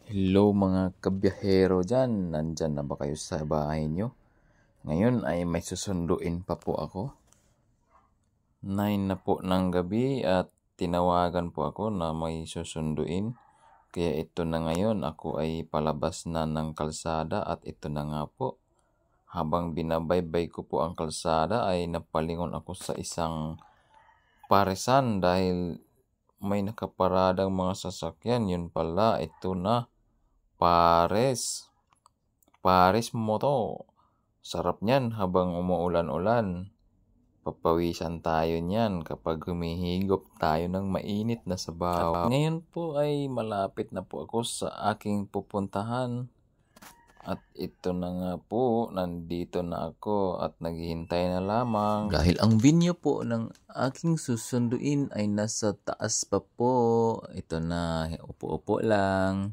Hello mga kabiyahero dyan, nandyan na ba kayo sa bahay nyo? Ngayon ay may susunduin pa po ako. 9 na po ng gabi at tinawagan po ako na may susunduin. Kaya ito na ngayon, ako ay palabas na ng kalsada at ito na nga po. Habang binabaybay ko po ang kalsada ay napalingon ako sa isang paresan dahil may nakaparadang mga sasakyan. Yun pala, ito na. Pares mo to. Sarap niyan habang umuulan-ulan. Papawisan tayo niyan kapag humihigop tayo ng mainit na sabaw. At ngayon po ay malapit na po ako sa aking pupuntahan. At ito na nga po, nandito na ako at naghihintay na lamang. Dahil ang venue po ng aking susunduin ay nasa taas pa po. Ito na, upo-upo lang.